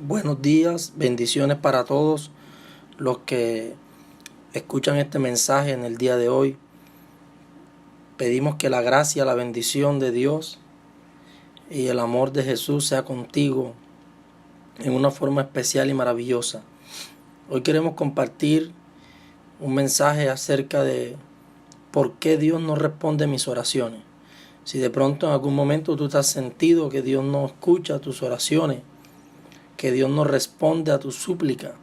Buenos días, bendiciones para todos los que escuchan este mensaje en el día de hoy. Pedimos que la gracia, la bendición de Dios y el amor de Jesús sea contigo en una forma especial y maravillosa. Hoy queremos compartir un mensaje acerca de por qué Dios no responde mis oraciones. Si de pronto en algún momento tú te has sentido que Dios no escucha tus oraciones, que Dios no responde a tu súplica,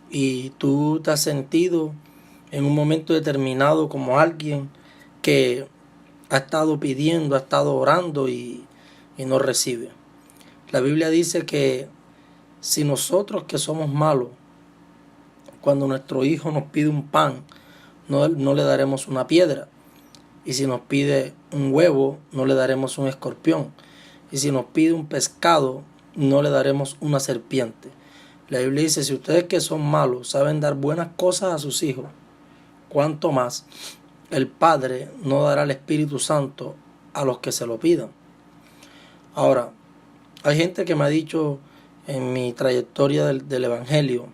y tú te has sentido en un momento determinado como alguien que ha estado pidiendo, ha estado orando y no recibe. La Biblia dice que si nosotros que somos malos, cuando nuestro hijo nos pide un pan, no le daremos una piedra. Y si nos pide un huevo, no le daremos un escorpión. Y si nos pide un pescado, no le daremos una serpiente. La Biblia dice, si ustedes que son malos saben dar buenas cosas a sus hijos, ¿cuánto más el Padre no dará el Espíritu Santo a los que se lo pidan? Ahora, hay gente que me ha dicho en mi trayectoria del Evangelio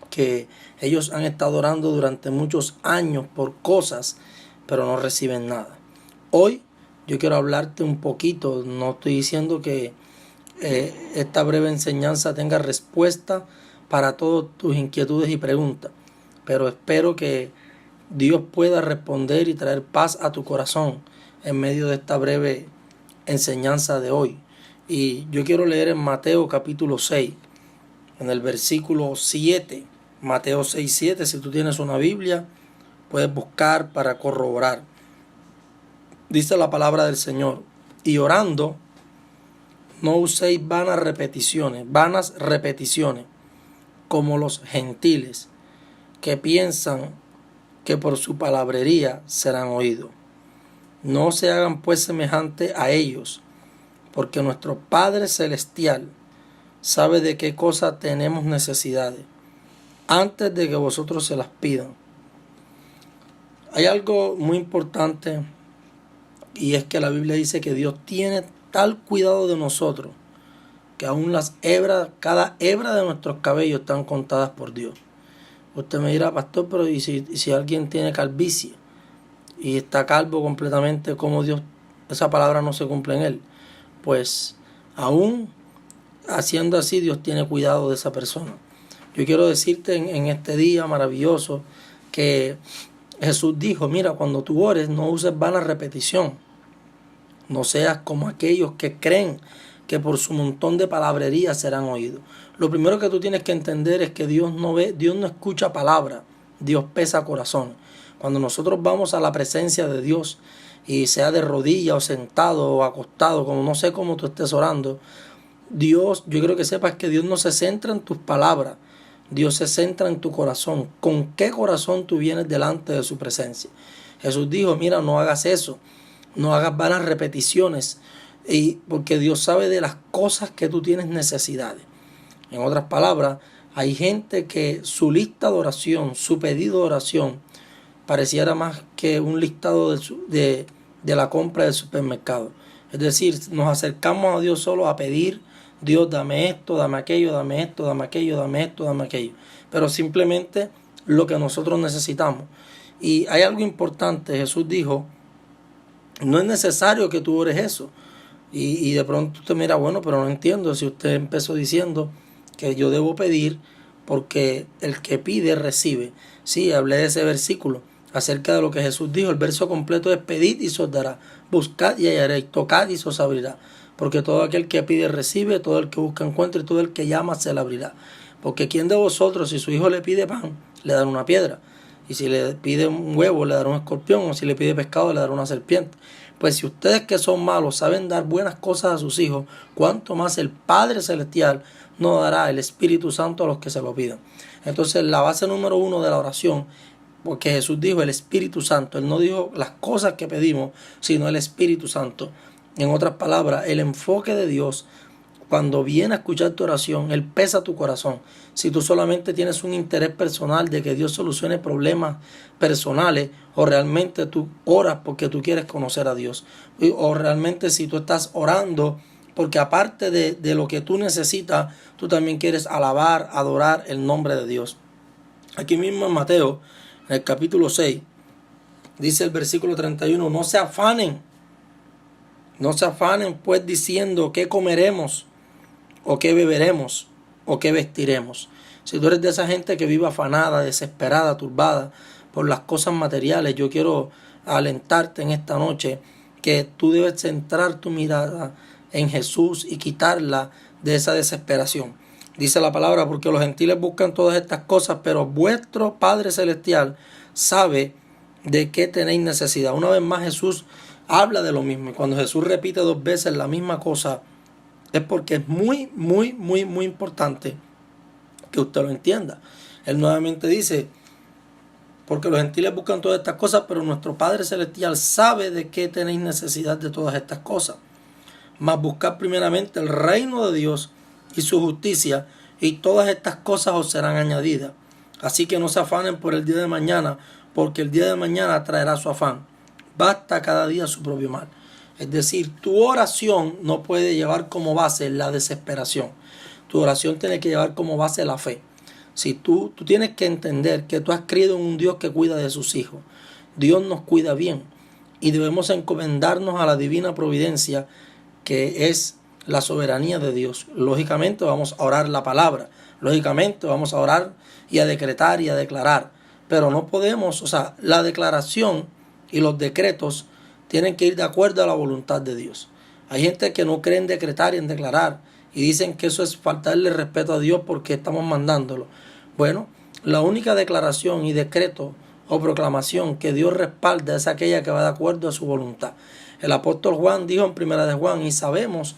que ellos han estado orando durante muchos años por cosas, pero no reciben nada. Hoy yo quiero hablarte un poquito, no estoy diciendo que esta breve enseñanza tenga respuesta para todas tus inquietudes y preguntas, pero espero que Dios pueda responder y traer paz a tu corazón en medio de esta breve enseñanza de hoy. Y yo quiero leer en Mateo capítulo 6, en el versículo 7, Mateo 6, 7, si tú tienes una Biblia, puedes buscar para corroborar. Dice la palabra del Señor: y orando, no uséis vanas repeticiones, como los gentiles, que piensan que por su palabrería serán oídos. No se hagan pues semejante a ellos, porque nuestro Padre Celestial sabe de qué cosa tenemos necesidades, antes de que vosotros se las pidan. Hay algo muy importante, y es que la Biblia dice que Dios tiene tal cuidado de nosotros que aún cada hebra de nuestros cabellos están contadas por Dios. Usted me dirá, pastor, pero ¿y si alguien tiene calvicie y está calvo completamente, cómo Dios, esa palabra no se cumple en él? Pues aún haciendo así, Dios tiene cuidado de esa persona. Yo quiero decirte en este día maravilloso que Jesús dijo, mira, cuando tú ores no uses vana repetición. No seas como aquellos que creen que por su montón de palabrería serán oídos. Lo primero que tú tienes que entender es que Dios no escucha palabras, Dios pesa corazón. Cuando nosotros vamos a la presencia de Dios, y sea de rodillas o sentado o acostado, como no sé cómo tú estés orando, Dios, yo quiero que sepas que Dios no se centra en tus palabras, Dios se centra en tu corazón. ¿Con qué corazón tú vienes delante de su presencia? Jesús dijo, mira, no hagas eso, no hagas vanas repeticiones, porque Dios sabe de las cosas que tú tienes necesidades. En otras palabras, hay gente que su lista de oración, su pedido de oración, pareciera más que un listado de la compra del supermercado. Es decir, nos acercamos a Dios solo a pedir, Dios, dame esto, dame aquello, dame esto, dame aquello, dame esto, dame aquello. Pero simplemente lo que nosotros necesitamos. Y hay algo importante, Jesús dijo, no es necesario que tú ores eso. Y de pronto usted mira, bueno, pero no entiendo. Si usted empezó diciendo que yo debo pedir porque el que pide recibe. Sí, hablé de ese versículo acerca de lo que Jesús dijo. El verso completo es: pedid y se os dará, buscad y hallaréis, tocad y se os abrirá. Porque todo aquel que pide recibe, todo el que busca encuentra y todo el que llama se le abrirá. Porque ¿quién de vosotros, si su hijo le pide pan, le dará una piedra? Y si le pide un huevo, le dará un escorpión, o si le pide pescado, le dará una serpiente. Pues si ustedes que son malos saben dar buenas cosas a sus hijos, ¿cuánto más el Padre Celestial no dará el Espíritu Santo a los que se lo pidan? Entonces la base número 1 de la oración, porque Jesús dijo el Espíritu Santo, Él no dijo las cosas que pedimos, sino el Espíritu Santo. En otras palabras, el enfoque de Dios, cuando viene a escuchar tu oración, Él pesa tu corazón. Si tú solamente tienes un interés personal de que Dios solucione problemas personales, o realmente tú oras porque tú quieres conocer a Dios, o realmente si tú estás orando porque aparte de lo que tú necesitas, tú también quieres alabar, adorar el nombre de Dios. Aquí mismo en Mateo, en el capítulo 6, dice el versículo 31, no se afanen pues diciendo qué comeremos, o qué beberemos, o qué vestiremos. Si tú eres de esa gente que vive afanada, desesperada, turbada por las cosas materiales, yo quiero alentarte en esta noche que tú debes centrar tu mirada en Jesús y quitarla de esa desesperación. Dice la palabra, porque los gentiles buscan todas estas cosas, pero vuestro Padre Celestial sabe de qué tenéis necesidad. Una vez más Jesús habla de lo mismo. Y cuando Jesús repite 2 veces la misma cosa, es porque es muy, muy, muy, muy importante que usted lo entienda. Él nuevamente dice, porque los gentiles buscan todas estas cosas, pero nuestro Padre Celestial sabe de qué tenéis necesidad de todas estas cosas. Mas buscad primeramente el reino de Dios y su justicia, y todas estas cosas os serán añadidas. Así que no se afanen por el día de mañana, porque el día de mañana traerá su afán. Basta cada día su propio mal. Es decir, tu oración no puede llevar como base la desesperación. Tu oración tiene que llevar como base la fe. Si tú tienes que entender que tú has creído en un Dios que cuida de sus hijos. Dios nos cuida bien y debemos encomendarnos a la divina providencia, que es la soberanía de Dios. Lógicamente vamos a orar la palabra, lógicamente vamos a orar y a decretar y a declarar, pero no podemos, la declaración y los decretos tienen que ir de acuerdo a la voluntad de Dios. Hay gente que no cree en decretar y en declarar y dicen que eso es faltarle respeto a Dios porque estamos mandándolo. Bueno, la única declaración y decreto o proclamación que Dios respalda es aquella que va de acuerdo a su voluntad. El apóstol Juan dijo en Primera de Juan, y sabemos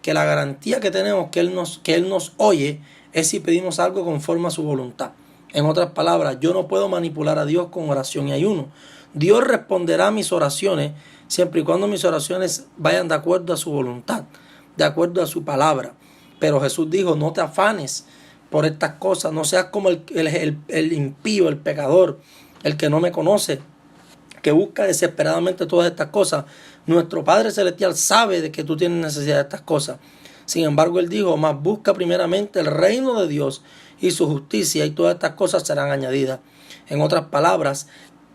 que la garantía que tenemos que Él nos oye es si pedimos algo conforme a su voluntad. En otras palabras, yo no puedo manipular a Dios con oración y ayuno. Dios responderá a mis oraciones siempre y cuando mis oraciones vayan de acuerdo a su voluntad, de acuerdo a su palabra. Pero Jesús dijo, no te afanes por estas cosas, no seas como el impío, el pecador, el que no me conoce, que busca desesperadamente todas estas cosas. Nuestro Padre Celestial sabe de que tú tienes necesidad de estas cosas. Sin embargo, Él dijo, mas busca primeramente el reino de Dios y su justicia, y todas estas cosas serán añadidas. En otras palabras,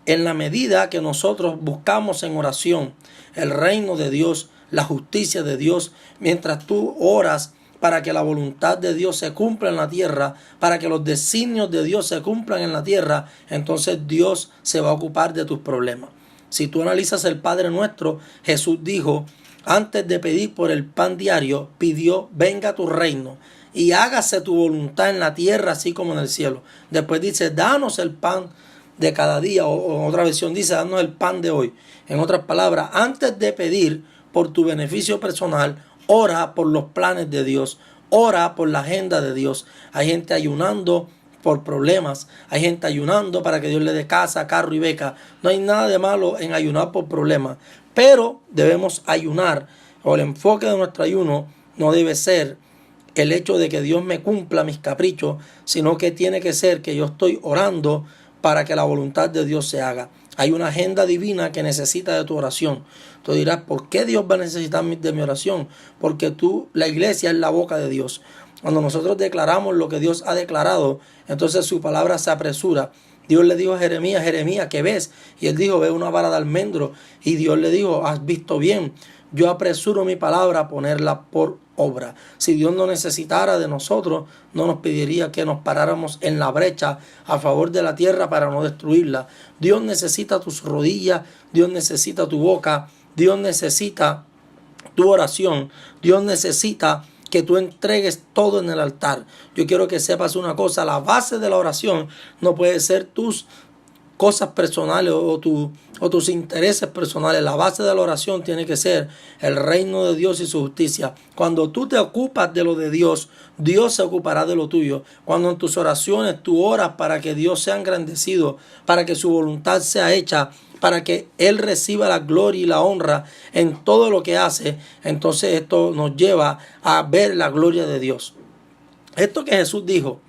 en la medida que nosotros buscamos en oración el reino de Dios, la justicia de Dios, mientras tú oras para que la voluntad de Dios se cumpla en la tierra, para que los designios de Dios se cumplan en la tierra, entonces Dios se va a ocupar de tus problemas. Si tú analizas el Padre Nuestro, Jesús dijo, antes de pedir por el pan diario, pidió, venga tu reino y hágase tu voluntad en la tierra así como en el cielo. Después dice, danos el pan de cada día, o en otra versión dice, danos el pan de hoy. En otras palabras, antes de pedir por tu beneficio personal, ora por los planes de Dios, ora por la agenda de Dios. Hay gente ayunando por problemas, hay gente ayunando para que Dios le dé casa, carro y beca. No hay nada de malo en ayunar por problemas, pero debemos ayunar, o el enfoque de nuestro ayuno no debe ser el hecho de que Dios me cumpla mis caprichos, sino que tiene que ser que yo estoy orando para que la voluntad de Dios se haga. Hay una agenda divina que necesita de tu oración. Tú dirás, ¿por qué Dios va a necesitar de mi oración? Porque la iglesia es la boca de Dios. Cuando nosotros declaramos lo que Dios ha declarado, entonces su palabra se apresura. Dios le dijo a Jeremías, Jeremías, ¿qué ves? Y él dijo, veo una vara de almendro. Y Dios le dijo, has visto bien. Yo apresuro mi palabra a ponerla por obra. Si Dios no necesitara de nosotros, no nos pediría que nos paráramos en la brecha a favor de la tierra para no destruirla. Dios necesita tus rodillas, Dios necesita tu boca, Dios necesita tu oración, Dios necesita que tú entregues todo en el altar. Yo quiero que sepas una cosa, la base de la oración no puede ser tus cosas personales o tus intereses personales. La base de la oración tiene que ser el reino de Dios y su justicia. Cuando tú te ocupas de lo de Dios, Dios se ocupará de lo tuyo. Cuando en tus oraciones tú oras para que Dios sea engrandecido, para que su voluntad sea hecha, para que Él reciba la gloria y la honra en todo lo que hace, entonces esto nos lleva a ver la gloria de Dios. Esto que Jesús dijo,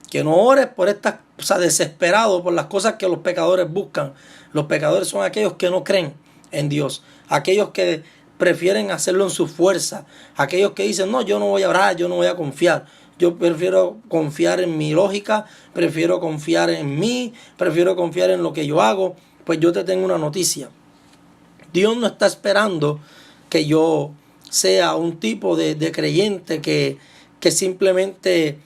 que no ores por estas, desesperado por las cosas que los pecadores buscan. Los pecadores son aquellos que no creen en Dios, aquellos que prefieren hacerlo en su fuerza. Aquellos que dicen, no, yo no voy a orar, yo no voy a confiar. Yo prefiero confiar en mi lógica, prefiero confiar en mí, prefiero confiar en lo que yo hago. Pues yo te tengo una noticia. Dios no está esperando que yo sea un tipo de creyente que simplemente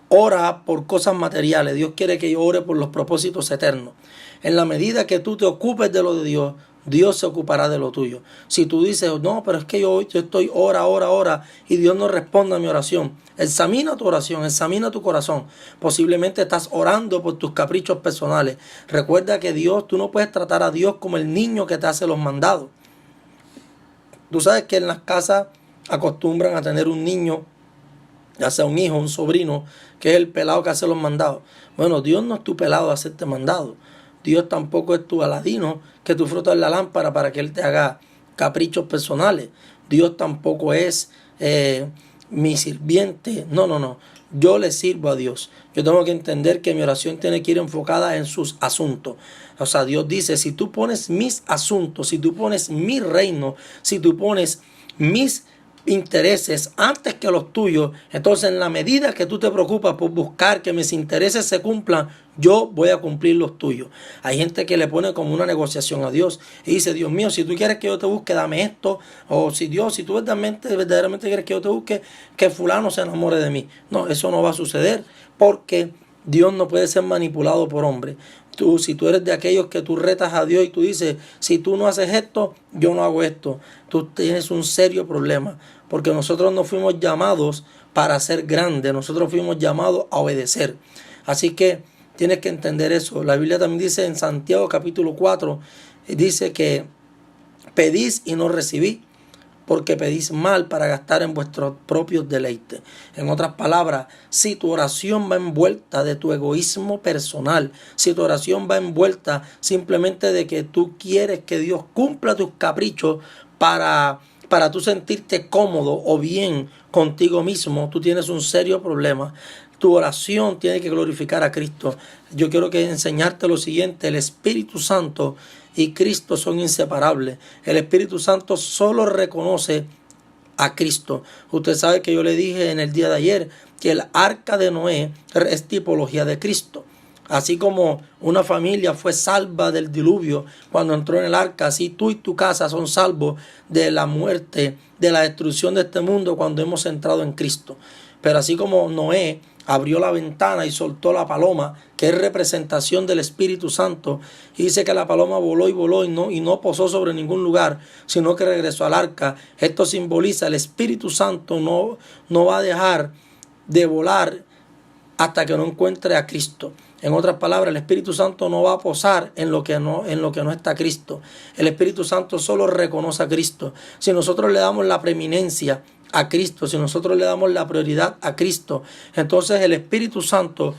ora por cosas materiales. Dios quiere que yo ore por los propósitos eternos. En la medida que tú te ocupes de lo de Dios, Dios se ocupará de lo tuyo. Si tú dices, no, pero es que yo estoy ora, y Dios no responde a mi oración. Examina tu oración, examina tu corazón. Posiblemente estás orando por tus caprichos personales. Recuerda que tú no puedes tratar a Dios como el niño que te hace los mandados. Tú sabes que en las casas acostumbran a tener un niño, ya sea un hijo, un sobrino, que es el pelado que hace los mandados. Bueno, Dios no es tu pelado de hacerte mandado. Dios tampoco es tu Aladino que tú frotas la lámpara para que Él te haga caprichos personales. Dios tampoco es mi sirviente. No. Yo le sirvo a Dios. Yo tengo que entender que mi oración tiene que ir enfocada en sus asuntos. O sea, Dios dice, si tú pones mis asuntos, si tú pones mi reino, si tú pones mis intereses antes que los tuyos, entonces en la medida que tú te preocupas por buscar que mis intereses se cumplan, yo voy a cumplir los tuyos. Hay gente que le pone como una negociación a Dios y dice, Dios mío, si tú quieres que yo te busque, dame esto. O si tú verdaderamente quieres que yo te busque, que fulano se enamore de mí. No, eso no va a suceder porque Dios no puede ser manipulado por hombre. Si tú eres de aquellos que tú retas a Dios y tú dices, si tú no haces esto, yo no hago esto, tú tienes un serio problema, porque nosotros no fuimos llamados para ser grandes, nosotros fuimos llamados a obedecer. Así que tienes que entender eso. La Biblia también dice en Santiago capítulo 4, dice que pedís y no recibís, porque pedís mal para gastar en vuestros propios deleites. En otras palabras, si tu oración va envuelta de tu egoísmo personal, si tu oración va envuelta simplemente de que tú quieres que Dios cumpla tus caprichos para tú sentirte cómodo o bien contigo mismo, tú tienes un serio problema. Tu oración tiene que glorificar a Cristo. Yo quiero enseñarte lo siguiente: el Espíritu Santo y Cristo son inseparables. El Espíritu Santo solo reconoce a Cristo. Usted sabe que yo le dije en el día de ayer que el arca de Noé es tipología de Cristo. Así como una familia fue salva del diluvio cuando entró en el arca, así tú y tu casa son salvos de la muerte, de la destrucción de este mundo cuando hemos entrado en Cristo. Pero así como Noé abrió la ventana y soltó la paloma, que es representación del Espíritu Santo, y dice que la paloma voló y no posó sobre ningún lugar, sino que regresó al arca. Esto simboliza el Espíritu Santo no va a dejar de volar hasta que no encuentre a Cristo. En otras palabras, el Espíritu Santo no va a posar en lo que no está Cristo. El Espíritu Santo solo reconoce a Cristo. Si nosotros le damos la preeminencia a Cristo, si nosotros le damos la prioridad a Cristo, entonces el Espíritu Santo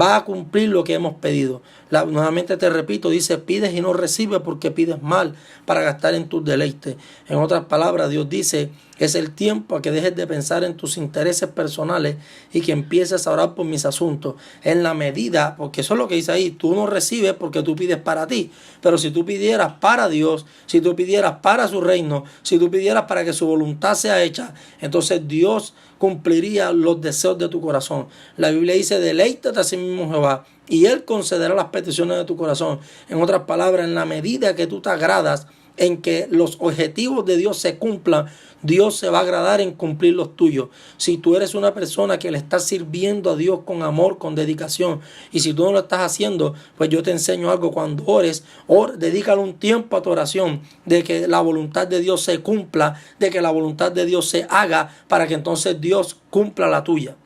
va a cumplir lo que hemos pedido. Nuevamente te repito, dice, pides y no recibes porque pides mal para gastar en tus deleites. En otras palabras, Dios dice, es el tiempo a que dejes de pensar en tus intereses personales y que empieces a orar por mis asuntos. En la medida, porque eso es lo que dice ahí, tú no recibes porque tú pides para ti. Pero si tú pidieras para Dios, si tú pidieras para su reino, si tú pidieras para que su voluntad sea hecha, entonces Dios cumpliría los deseos de tu corazón. La Biblia dice, deleítate a sí mismo Jehová y Él concederá las peticiones de tu corazón. En otras palabras, en la medida que tú te agradas en que los objetivos de Dios se cumplan, Dios se va a agradar en cumplir los tuyos. Si tú eres una persona que le estás sirviendo a Dios con amor, con dedicación, y si tú no lo estás haciendo, pues yo te enseño algo. Cuando ores, dedícale un tiempo a tu oración, de que la voluntad de Dios se cumpla, de que la voluntad de Dios se haga, para que entonces Dios cumpla la tuya.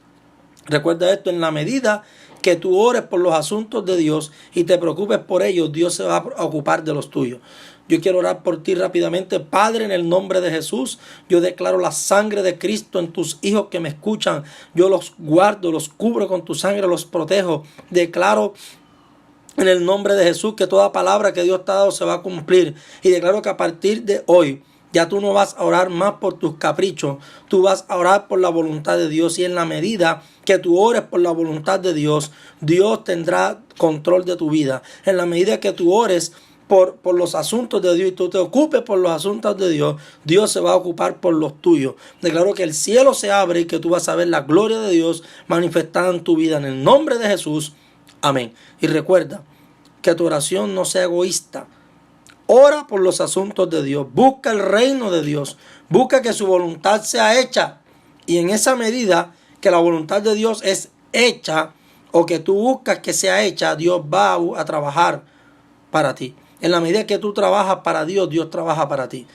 Recuerda esto: en la medida que tú ores por los asuntos de Dios y te preocupes por ellos, Dios se va a ocupar de los tuyos. Yo quiero orar por ti rápidamente. Padre, en el nombre de Jesús, yo declaro la sangre de Cristo en tus hijos que me escuchan. Yo los guardo, los cubro con tu sangre, los protejo. Declaro en el nombre de Jesús que toda palabra que Dios te ha dado se va a cumplir. Y declaro que a partir de hoy ya tú no vas a orar más por tus caprichos. Tú vas a orar por la voluntad de Dios. Y en la medida que tú ores por la voluntad de Dios, Dios tendrá control de tu vida. En la medida que tú ores por los asuntos de Dios y tú te ocupes por los asuntos de Dios, Dios se va a ocupar por los tuyos. Declaro que el cielo se abre y que tú vas a ver la gloria de Dios manifestada en tu vida en el nombre de Jesús. Amén. Y recuerda que tu oración no sea egoísta. Ora por los asuntos de Dios. Busca el reino de Dios. Busca que su voluntad sea hecha. Y en esa medida que la voluntad de Dios es hecha o que tú buscas que sea hecha, Dios va a trabajar para ti. En la medida que tú trabajas para Dios, Dios trabaja para ti.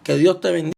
Que Dios te bendiga.